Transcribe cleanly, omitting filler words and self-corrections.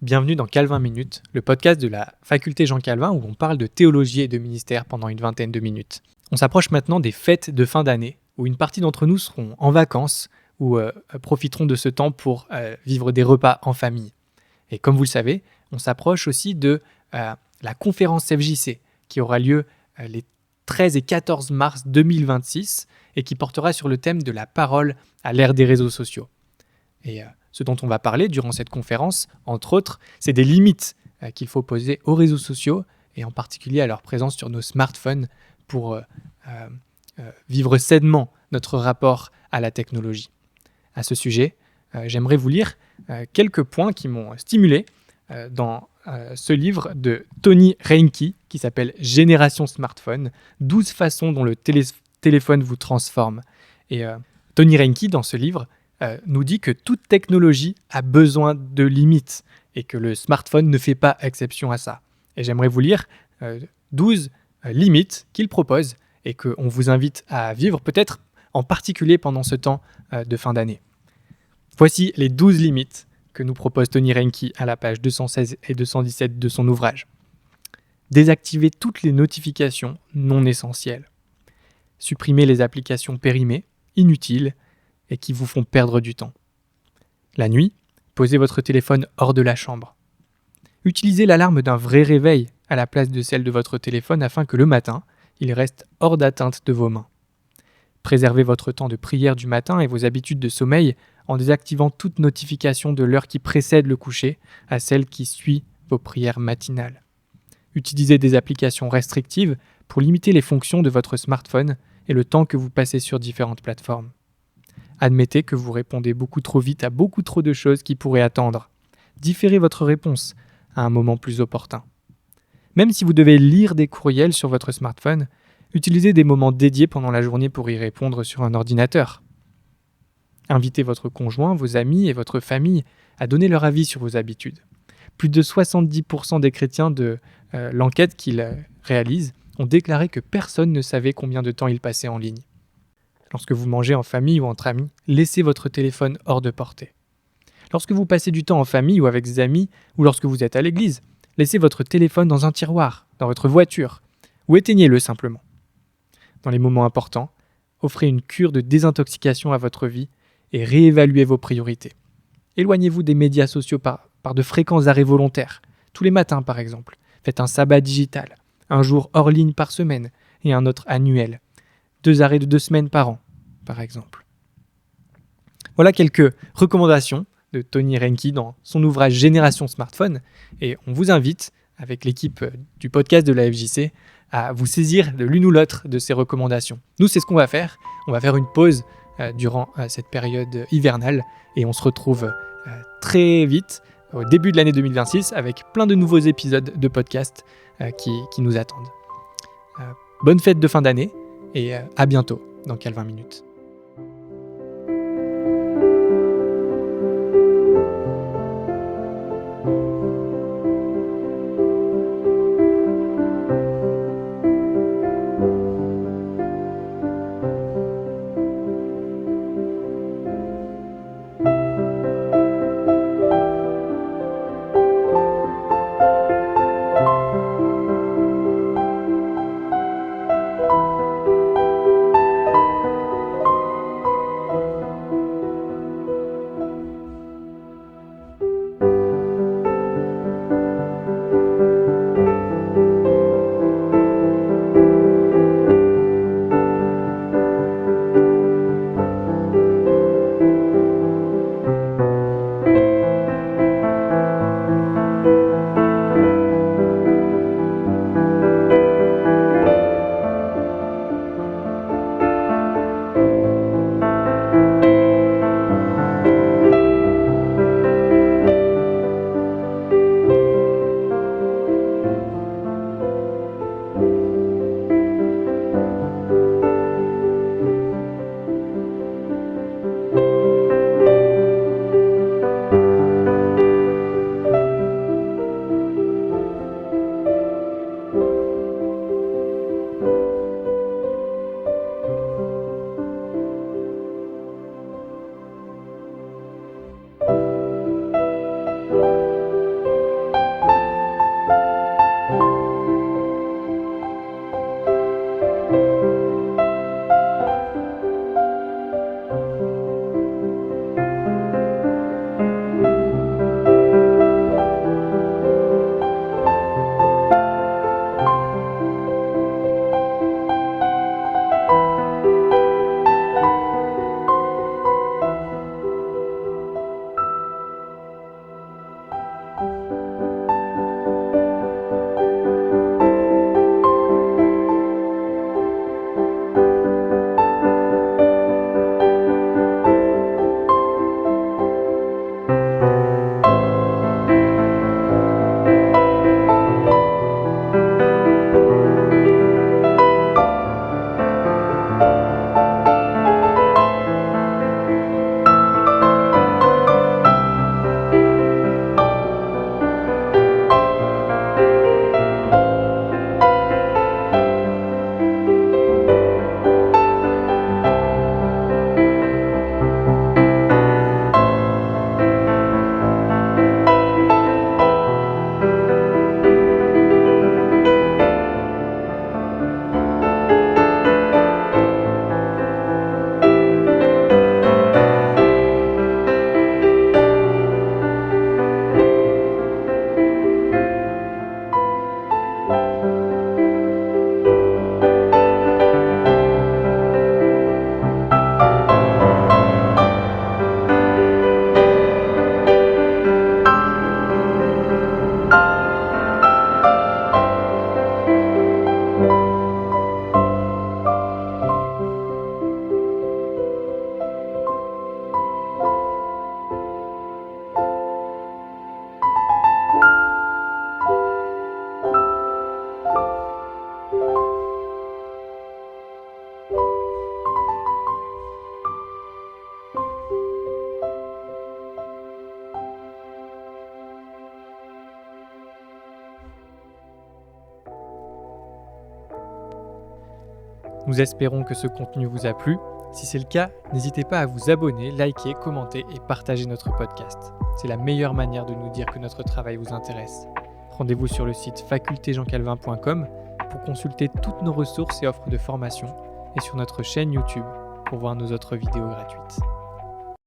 Bienvenue dans Calvin Minutes, le podcast de la faculté Jean Calvin où on parle de théologie et de ministère pendant une vingtaine de minutes. On s'approche maintenant des fêtes de fin d'année, où une partie d'entre nous seront en vacances ou profiteront de ce temps pour vivre des repas en famille. Et comme vous le savez, on s'approche aussi de la conférence FJC qui aura lieu les 13 et 14 mars 2026 et qui portera sur le thème de la parole à l'ère des réseaux sociaux. Et ce dont on va parler durant cette conférence, entre autres, c'est des limites qu'il faut poser aux réseaux sociaux et en particulier à leur présence sur nos smartphones pour vivre sainement notre rapport à la technologie. À ce sujet, j'aimerais vous lire quelques points qui m'ont stimulé dans ce livre de Tony Reinke qui s'appelle « Génération Smartphone, 12 façons dont le téléphone vous transforme ». Et Tony Reinke, dans ce livre, nous dit que toute technologie a besoin de limites et que le smartphone ne fait pas exception à ça. Et j'aimerais vous lire 12 limites qu'il propose et qu'on vous invite à vivre, peut-être en particulier pendant ce temps de fin d'année. Voici les 12 limites que nous propose Tony Reinke à la page 216 et 217 de son ouvrage. Désactivez toutes les notifications non essentielles. Supprimez les applications périmées, inutiles, et qui vous font perdre du temps. La nuit, posez votre téléphone hors de la chambre. Utilisez l'alarme d'un vrai réveil à la place de celle de votre téléphone afin que le matin, il reste hors d'atteinte de vos mains. Préservez votre temps de prière du matin et vos habitudes de sommeil en désactivant toute notification de l'heure qui précède le coucher à celle qui suit vos prières matinales. Utilisez des applications restrictives pour limiter les fonctions de votre smartphone et le temps que vous passez sur différentes plateformes. Admettez que vous répondez beaucoup trop vite à beaucoup trop de choses qui pourraient attendre. Différez votre réponse à un moment plus opportun. Même si vous devez lire des courriels sur votre smartphone, utilisez des moments dédiés pendant la journée pour y répondre sur un ordinateur. Invitez votre conjoint, vos amis et votre famille à donner leur avis sur vos habitudes. Plus de 70% des chrétiens de l'enquête qu'ils réalisent ont déclaré que personne ne savait combien de temps ils passaient en ligne. Lorsque vous mangez en famille ou entre amis, laissez votre téléphone hors de portée. Lorsque vous passez du temps en famille ou avec des amis, ou lorsque vous êtes à l'église, laissez votre téléphone dans un tiroir, dans votre voiture, ou éteignez-le simplement. Dans les moments importants, offrez une cure de désintoxication à votre vie et réévaluez vos priorités. Éloignez-vous des médias sociaux par de fréquents arrêts volontaires, tous les matins par exemple. Faites un sabbat digital, un jour hors ligne par semaine et un autre annuel. 2 arrêts de 2 semaines par an, par exemple. Voilà quelques recommandations de Tony Reinke dans son ouvrage Génération Smartphone et on vous invite, avec l'équipe du podcast de la FJC, à vous saisir de l'une ou l'autre de ces recommandations. Nous, c'est ce qu'on va faire. On va faire une pause durant cette période hivernale et on se retrouve très vite au début de l'année 2026 avec plein de nouveaux épisodes de podcast qui nous attendent. Bonne fête de fin d'année et à bientôt dans Calvin Minutes. Nous espérons que ce contenu vous a plu. Si c'est le cas, n'hésitez pas à vous abonner, liker, commenter et partager notre podcast. C'est la meilleure manière de nous dire que notre travail vous intéresse. Rendez-vous sur le site facultéjeancalvin.com pour consulter toutes nos ressources et offres de formation et sur notre chaîne YouTube pour voir nos autres vidéos gratuites.